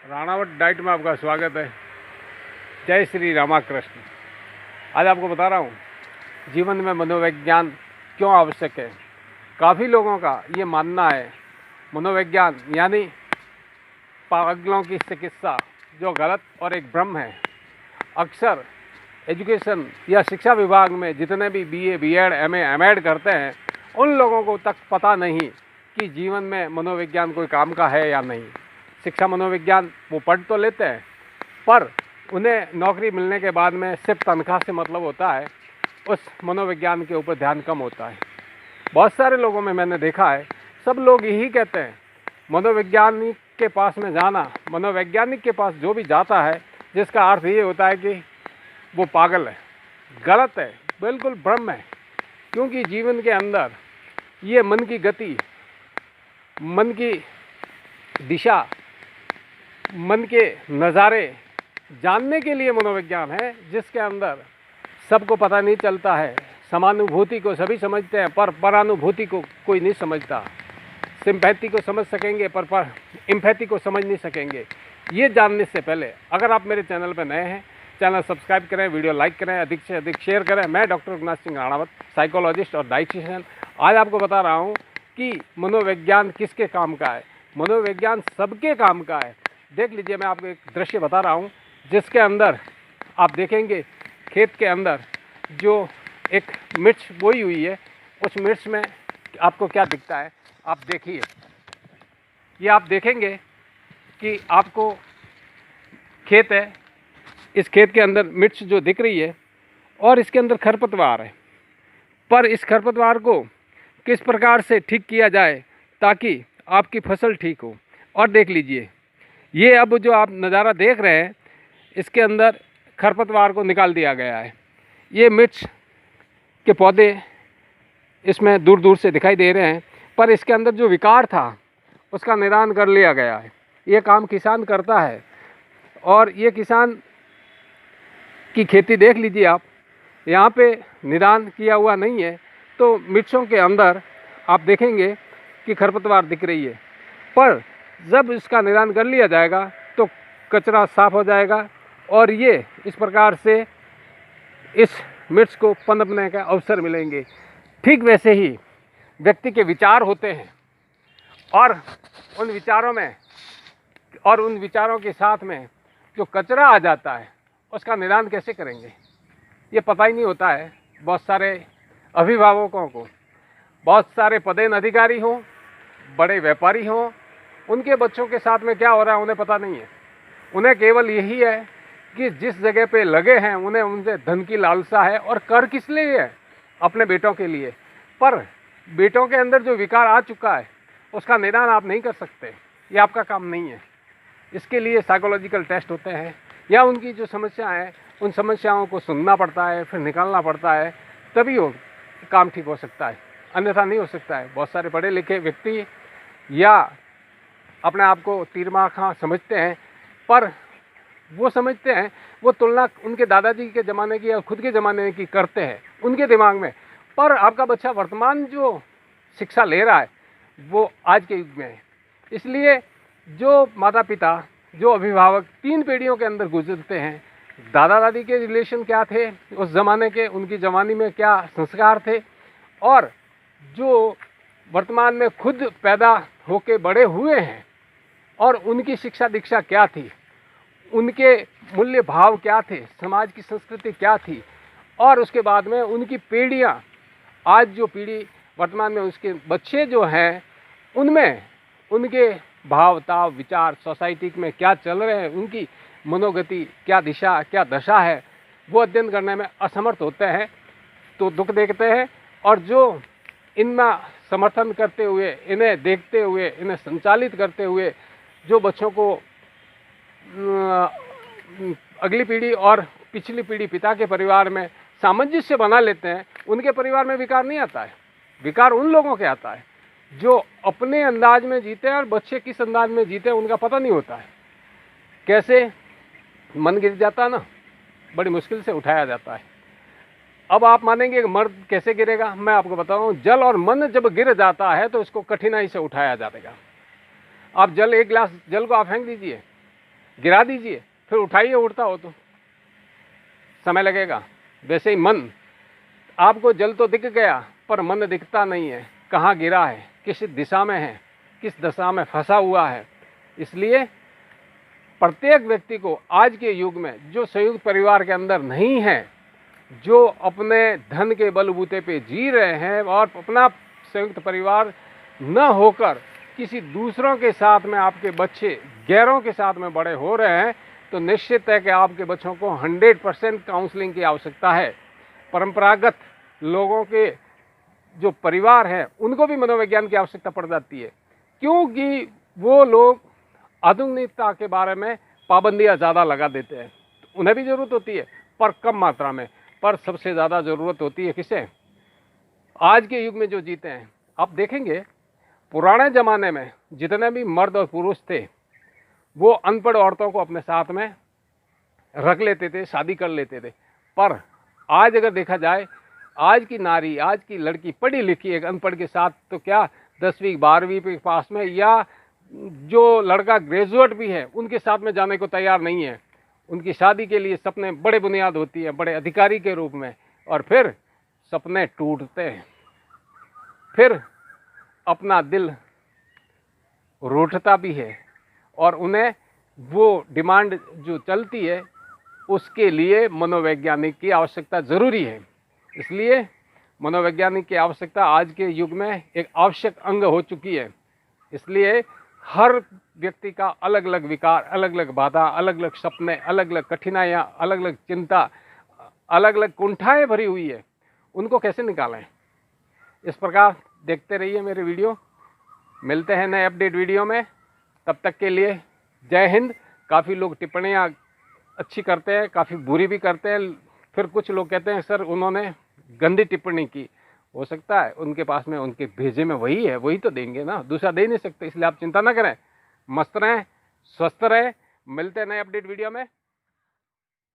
Ranawat diet में आपका स्वागत है। जय श्री रामाकृष्ण। आज आपको बता रहा हूँ जीवन में मनोविज्ञान क्यों आवश्यक है। काफ़ी लोगों का ये मानना है मनोविज्ञान यानी पागलों की चिकित्सा, जो गलत और एक भ्रम है। अक्सर एजुकेशन या शिक्षा विभाग में जितने भी बीए, बीएड, एमए, एमएड करते हैं उन लोगों को तक पता नहीं कि जीवन में मनोविज्ञान कोई काम का है या नहीं। शिक्षा मनोविज्ञान वो पढ़ तो लेते हैं, पर उन्हें नौकरी मिलने के बाद में सिर्फ तनख्वाह से मतलब होता है, उस मनोविज्ञान के ऊपर ध्यान कम होता है। बहुत सारे लोगों में मैंने देखा है, सब लोग यही कहते हैं मनोवैज्ञानिक के पास में जाना, मनोवैज्ञानिक के पास जो भी जाता है जिसका अर्थ ये होता है कि वो पागल है। गलत है, बिल्कुल भ्रम है। क्योंकि जीवन के अंदर ये मन की गति, मन की दिशा, मन के नज़ारे जानने के लिए मनोविज्ञान है, जिसके अंदर सबको पता नहीं चलता है। समानुभूति को सभी समझते हैं पर परानुभूति को कोई नहीं समझता। सिंपैथी को समझ सकेंगे पर एम्पैथी को समझ नहीं सकेंगे। ये जानने से पहले अगर आप मेरे चैनल पर नए हैं, चैनल सब्सक्राइब करें, वीडियो लाइक करें, अधिक से अधिक शेयर करें। मैं डॉक्टर रघुनाथ सिंह राणावत, साइकोलॉजिस्ट और डाइटिशियन, आज आपको बता रहा हूँ कि मनोविज्ञान किसके काम का है। मनोविज्ञान सबके काम का है। देख लीजिए, मैं आपको एक दृश्य बता रहा हूँ जिसके अंदर आप देखेंगे खेत के अंदर जो एक मिर्च बोई हुई है, उस मिर्च में आपको क्या दिखता है आप देखिए। ये आप देखेंगे कि आपको खेत है, इस खेत के अंदर मिर्च जो दिख रही है और इसके अंदर खरपतवार है। पर इस खरपतवार को किस प्रकार से ठीक किया जाए ताकि आपकी फसल ठीक हो। और देख लीजिए, ये अब जो आप नज़ारा देख रहे हैं, इसके अंदर खरपतवार को निकाल दिया गया है। ये मिर्च के पौधे इसमें दूर दूर से दिखाई दे रहे हैं, पर इसके अंदर जो विकार था उसका निदान कर लिया गया है। ये काम किसान करता है और ये किसान की खेती देख लीजिए आप, यहाँ पे निदान किया हुआ नहीं है, तो मिर्चों के अंदर आप देखेंगे कि खरपतवार दिख रही है। पर जब इसका निदान कर लिया जाएगा तो कचरा साफ हो जाएगा और ये इस प्रकार से इस मिर्च को पनपने का अवसर मिलेंगे। ठीक वैसे ही व्यक्ति के विचार होते हैं और उन विचारों के साथ में जो कचरा आ जाता है उसका निदान कैसे करेंगे, ये पता ही नहीं होता है बहुत सारे अभिभावकों को। बहुत सारे पदेन अधिकारी हों, बड़े व्यापारी हों, उनके बच्चों के साथ में क्या हो रहा है उन्हें पता नहीं है। उन्हें केवल यही है कि जिस जगह पे लगे हैं उन्हें उनसे धन की लालसा है और कर किस लिए है, अपने बेटों के लिए। पर बेटों के अंदर जो विकार आ चुका है उसका निदान आप नहीं कर सकते, ये आपका काम नहीं है। इसके लिए साइकोलॉजिकल टेस्ट होते हैं या उनकी जो समस्या है उन समस्याओं को सुनना पड़ता है, फिर निकालना पड़ता है, तभी वो काम ठीक हो सकता है, अन्यथा नहीं हो सकता है। बहुत सारे पढ़े लिखे व्यक्ति या अपने आप को तीरमाखा समझते हैं, पर वो समझते हैं, वो तुलना उनके दादाजी के ज़माने की या खुद के ज़माने की करते हैं उनके दिमाग में। पर आपका बच्चा वर्तमान जो शिक्षा ले रहा है वो आज के युग में है। इसलिए जो माता पिता, जो अभिभावक 3 पीढ़ियों के अंदर गुजरते हैं, दादा दादी के रिलेशन क्या थे उस ज़माने के, उनकी जवानी में क्या संस्कार थे, और जो वर्तमान में खुद पैदा होके बड़े हुए हैं और उनकी शिक्षा दीक्षा क्या थी, उनके मूल्य भाव क्या थे, समाज की संस्कृति क्या थी, और उसके बाद में उनकी पीढ़ियाँ, आज जो पीढ़ी वर्तमान में उसके बच्चे जो हैं उनमें उनके भाव ताव विचार सोसाइटी में क्या चल रहे हैं, उनकी मनोगति क्या दिशा क्या दशा है, वो अध्ययन करने में असमर्थ होते हैं तो दुख देखते हैं। और जो इनमें समर्थन करते हुए, इन्हें देखते हुए, इन्हें संचालित करते हुए जो बच्चों को अगली पीढ़ी और पिछली पीढ़ी पिता के परिवार में सामंजस्य बना लेते हैं, उनके परिवार में विकार नहीं आता है। विकार उन लोगों के आता है जो अपने अंदाज में जीते हैं और बच्चे किस अंदाज में जीते हैं उनका पता नहीं होता है। कैसे मन गिर जाता है ना, बड़ी मुश्किल से उठाया जाता है। अब आप मानेंगे कि मर्द कैसे गिरेगा, मैं आपको बताऊं, जल और मन जब गिर जाता है तो इसको कठिनाई से उठाया जाएगा। आप एक गिलास जल को आप फेंक दीजिए, गिरा दीजिए, फिर उठाइए, उठता हो तो समय लगेगा। वैसे ही मन, आपको जल तो दिख गया पर मन दिखता नहीं है, कहाँ गिरा है, किस दिशा में है, किस दशा में फंसा हुआ है। इसलिए प्रत्येक व्यक्ति को आज के युग में जो संयुक्त परिवार के अंदर नहीं है, जो अपने धन के बलबूते पे जी रहे हैं और अपना संयुक्त परिवार न होकर किसी दूसरों के साथ में आपके बच्चे गैरों के साथ में बड़े हो रहे हैं, तो निश्चित है कि आपके बच्चों को 100% काउंसलिंग की आवश्यकता है। परंपरागत लोगों के जो परिवार हैं उनको भी मनोविज्ञान की आवश्यकता पड़ जाती है, क्योंकि वो लोग आधुनिकता के बारे में पाबंदियां ज़्यादा लगा देते हैं। तो उन्हें भी ज़रूरत होती है पर कम मात्रा में, पर सबसे ज़्यादा ज़रूरत होती है किसे? आज के युग में जो जीते हैं। आप देखेंगे पुराने ज़माने में जितने भी मर्द और पुरुष थे वो अनपढ़ औरतों को अपने साथ में रख लेते थे, शादी कर लेते थे। पर आज अगर देखा जाए, आज की नारी, आज की लड़की पढ़ी लिखी एक अनपढ़ के साथ तो क्या 10वीं 12वीं के पास में, या जो लड़का ग्रेजुएट भी है उनके साथ में जाने को तैयार नहीं है। उनकी शादी के लिए सपने बड़े बुनियाद होती है, बड़े अधिकारी के रूप में, और फिर सपने टूटते हैं, फिर अपना दिल रूठता भी है और उन्हें वो डिमांड जो चलती है उसके लिए मनोवैज्ञानिक की आवश्यकता ज़रूरी है। इसलिए मनोवैज्ञानिक की आवश्यकता आज के युग में एक आवश्यक अंग हो चुकी है। इसलिए हर व्यक्ति का अलग अलग विकार, अलग अलग बाधा, अलग अलग सपने, अलग अलग कठिनाइयाँ, अलग अलग चिंता, अलग अलग कुंठाएँ भरी हुई है, उनको कैसे निकालें? इस प्रकार देखते रहिए मेरे वीडियो। मिलते हैं नए अपडेट वीडियो में, तब तक के लिए जय हिंद। काफ़ी लोग टिप्पणियाँ अच्छी करते हैं, काफ़ी बुरी भी करते हैं। फिर कुछ लोग कहते हैं सर उन्होंने गंदी टिप्पणी की। हो सकता है उनके पास में, उनके भेजे में वही है, वही तो देंगे ना, दूसरा दे नहीं सकते। इसलिए आप चिंता ना करें, मस्त रहें, स्वस्थ रहें। मिलते हैं नए अपडेट वीडियो में।